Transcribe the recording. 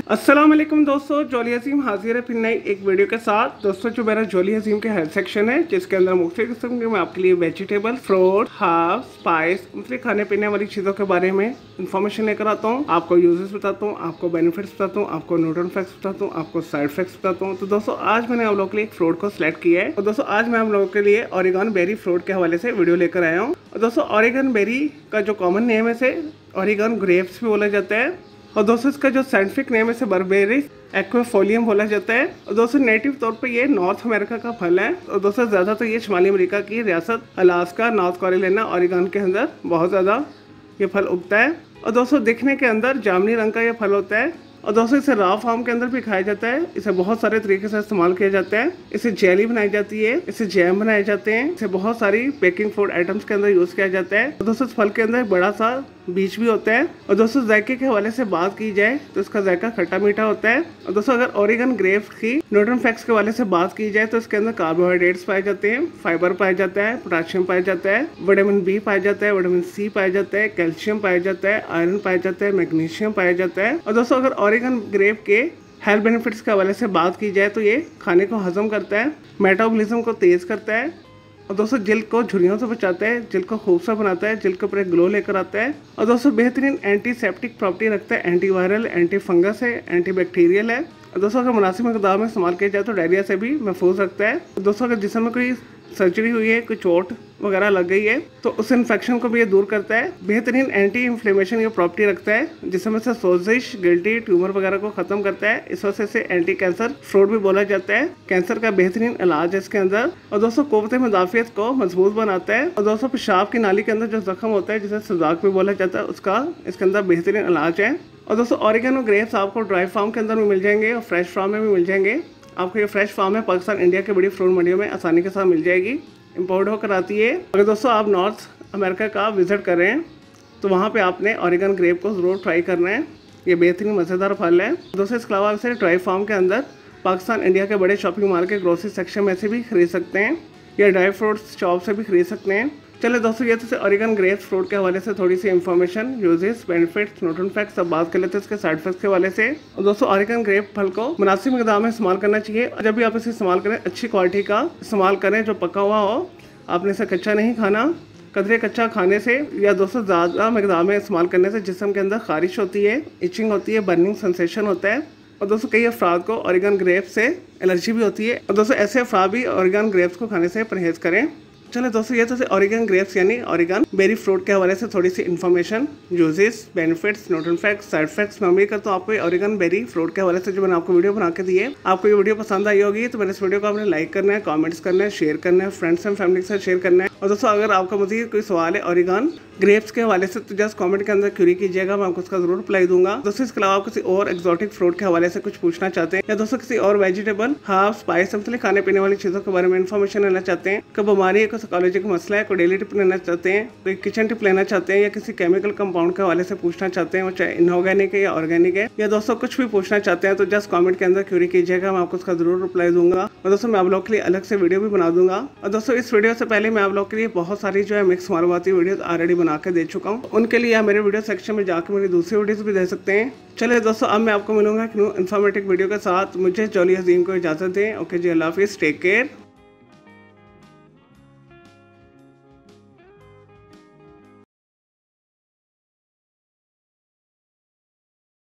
अस्सलाम वालेकुम दोस्तों, जॉली अजीम हाजिर है फिर नई एक वीडियो के साथ। दोस्तों जो मेरा जॉली अजीम के हेल्थ सेक्शन है, जिसके अंदर मुख्तलिफ किस्म के मैं आपके लिए वेजिटेबल, फ्रूट, हर्ब, स्पाइस, मुख्तलिफ खाने पीने वाली चीज़ों के बारे में इंफॉर्मेशन लेकर आता हूँ। आपको यूजेस बताता हूँ, आपको बेनिफिट्स बताता हूँ, आपको न्यूट्रिशन फैक्ट्स बताता हूँ, आपको साइड इफेक्ट्स बताता हूँ। तो दोस्तों आज मैंने आप लोगों के लिए एक फ्रूट को सिलेक्ट किया है और दोस्तों आज मैं आप लोगों के लिए ओरेगन बेरी फ्रूट के हवाले से वीडियो लेकर आया हूँ। और दोस्तों ओरेगन बेरी का जो कॉमन नेम है इसे ओरेगन ग्रेप्स भी बोला जाता है और दोस्तों इसका जो साइंटिफिक नेम है इसे बर्बेरिस एक्विफोलियम बोला जाता है। और दोस्तों नेटिव तौर पे ये नॉर्थ अमेरिका का फल है और दोस्तों ज़्यादातर ये शुमाली अमेरिका की रियासत अलास्का, नॉर्थ कैरोलिना, ओरेगन के अंदर बहुत ज़्यादा ये फल उगता है। और दोस्तों दिखने के अंदर जामुनी रंग का ये फल होता है और दोस्तों इसे रॉ फॉर्म के अंदर भी खाया जाता है। इसे बहुत सारे तरीके से इस्तेमाल किया जाता है। इसे जेली बनाई जाती है, इसे जैम बनाए जाते हैं, इसे बहुत सारी बेकिंग फूड आइटम्स के अंदर यूज किया जाता है। और दोस्तों इस फल के अंदर एक बड़ा सा बीज भी होता है। और दोस्तों जायके के हवाले से बात की जाए तो इसका जायका खट्टा मीठा होता है। और दोस्तों अगर ओरेगन ग्रेप्स की न्यूट्रिशन फैक्ट्स के हवाले से बात की जाए तो इसके अंदर कार्बोहाइड्रेट्स पाए जाते हैं, फाइबर पाया जाता है, पोटेशियम पाया जाता है, विटामिन बी पाया जाता है, विटामिन सी पाया जाता है, कैल्शियम पाया जाता है, आयरन पाया जाता है, मैग्नीशियम पाया जाता है। और दोस्तों अगर ओरेगन ग्रेप के हेल्थ बेनिफिट्स के हवाले से बात की जाए तो ये खाने को हजम करता है, मेटाबॉलिज्म को तेज करता है और दोस्तों जिल्द को झुर्रियों से बचाता है, जिल्द को खूबसूरत बनाता है, जिल्द के ऊपर एक ग्लो लेकर आता है। और दोस्तों बेहतरीन एंटीसेप्टिक प्रॉपर्टी रखता है, एंटी वायरल, एंटी फंगस है, एंटी बैक्टीरियल है। और दोस्तों अगर मुनासिब मकदार में इस्तेमाल किया जाए तो डायरिया से भी महफूज रखता है। दोस्तों अगर जिस्म में कोई सर्जरी हुई है, कोई चोट वगैरह लग गई है तो उस इन्फेक्शन को भी ये दूर करता है। बेहतरीन एंटी इन्फ्लेमेशन ये प्रॉपर्टी रखता है, जिसमें से सोजिश, गिल्टी, ट्यूमर वगैरह को खत्म करता है। इस वजह से एंटी कैंसर फ्रूट भी बोला जाता है। कैंसर का बेहतरीन इलाज है इसके अंदर। और दोस्तों क़ुव्वत मुदाफ़ियत को मजबूत बनाता है। और दोस्तों पेशाब की नाली के अंदर जो जख्म होता है जिसे सुजाक भी बोला जाता है, उसका इसके अंदर बेहतरीन इलाज है। और दोस्तों ओरेगन ग्रेप्स आपको ड्राई फार्म के अंदर भी मिल जाएंगे और फ्रेश फार्म में भी मिल जाएंगे। आपको ये फ्रेश फार्म है पाकिस्तान, इंडिया के बड़ी फ्रूट मंडियों में आसानी के साथ मिल जाएगी, इम्पोर्ट होकर आती है। अगर दोस्तों आप नॉर्थ अमेरिका का विज़िट कर रहे हैं तो वहाँ पे आपने ओरेगन ग्रेप को ज़रूर ट्राई करना है। ये बेहतरीन मज़ेदार फल है। दोस्तों इसके अलावा इसे ड्राई फार्म के अंदर पाकिस्तान, इंडिया के बड़े शॉपिंग मॉल के ग्रोसरी सेक्शन में से भी खरीद सकते हैं या ड्राई फ्रूट्स शॉप से भी खरीद सकते हैं। चलिए दोस्तों ये तो ओरेगन ग्रेप्स फ्रूट के हवाले से थोड़ी सी information, uses, benefits, nutrition facts सब बात कर लेते हैं इसके साइड इफेक्ट्स के हवाले से। और दोस्तों ओरेगन ग्रेप फल को मुनासिब मिकदार में इस्तेमाल करना चाहिए। जब भी आप इसे इस्तेमाल करें अच्छी क्वालिटी का इस्तेमाल करें, जो पका हुआ हो। आपने इसे कच्चा नहीं खाना। कदरे कच्चा खाने से या दोस्तों ज़्यादा मकदार में इस्तेमाल करने से जिस्म के अंदर खारिश होती है, इचिंग होती है, बर्निंग सेंसेशन होता है। और दोस्तों कई अफराद को ओरेगन ग्रेप्स से एलर्जी भी होती है और दोस्तों ऐसे अफराद भी ओरेगन ग्रेप्स को खाने से परहेज़ करें। चलो दोस्तों ये तो ओरेगन ग्रेप्स यानी ओरेगन बेरी फ्रूट के हवाले से थोड़ी सी information, uses, benefits, nutrition facts, side effects. मैं उम्मीद करता हूँ आपको ओरेगन बेरी फ्रूट के हवाले से जो मैंने आपको वीडियो बना के दी है, आपको ये वीडियो पसंद आई होगी। तो मेरे इस वीडियो को आपने लाइक करना है, कमेंट्स करना है, शेयर करना है, फ्रेंड्स एंड फैमिली के साथ शेयर करना है। और दोस्तों अगर आपका मज़ीद कोई सवाल है ओरेगन ग्रेप्स के हवाले से तो जस्ट कमेंट के अंदर क्यूरी कीजिएगा, मैं आपको उसका जरूर रिप्लाई दूंगा। दोस्तों इसके अलावा आप किसी और एक्सोटिक फ्रूट के हवाले से कुछ पूछना चाहते हैं या दोस्तों किसी और वेजिटेबल, हर्ब, स्पाइस, मतलब खाने पीने वाली चीज़ों के बारे में इन्फॉर्मेशन लेना चाहते हैं, कोई बीमारी है, कोई साइकोलॉजी का मसला है, कोई डेली टिप लेना चाहते हैं, कोई किचन टिप लेना चाहते हैं या किसी केमिकल कंपाउंड के हवाले से पूछना चाहते हैं, वो चाहे इनऑर्गेनिक है या ऑर्गेनिक है, या दोस्तों कुछ भी पूछना चाहते हैं तो जस्ट कमेंट के अंदर क्यूरी कीजिएगा, मैं आपको उसका जरूर रिप्लाई दूंगा। और दोस्तों मैं आप लोगों के लिए अलग से वीडियो भी बना दूंगा। और दोस्तों इस वीडियो से पहले मैं आप लोगों के लिए बहुत सारी जो है मिक्स मालूमाती वीडियो ऑलरेडी बना के दे चुका हूँ। उनके लिए आप मेरे वीडियो सेक्शन में जाकर मेरी दूसरी वीडियोस भी दे सकते हैं। चलिए दोस्तों अब मैं आपको मिलूंगा एक न्यू इन्फॉर्मेटिव वीडियो के साथ। मुझे जॉली अजीम को इजाज़त दें। ओके जी, अल्लाह हाफिज़, टेक केयर।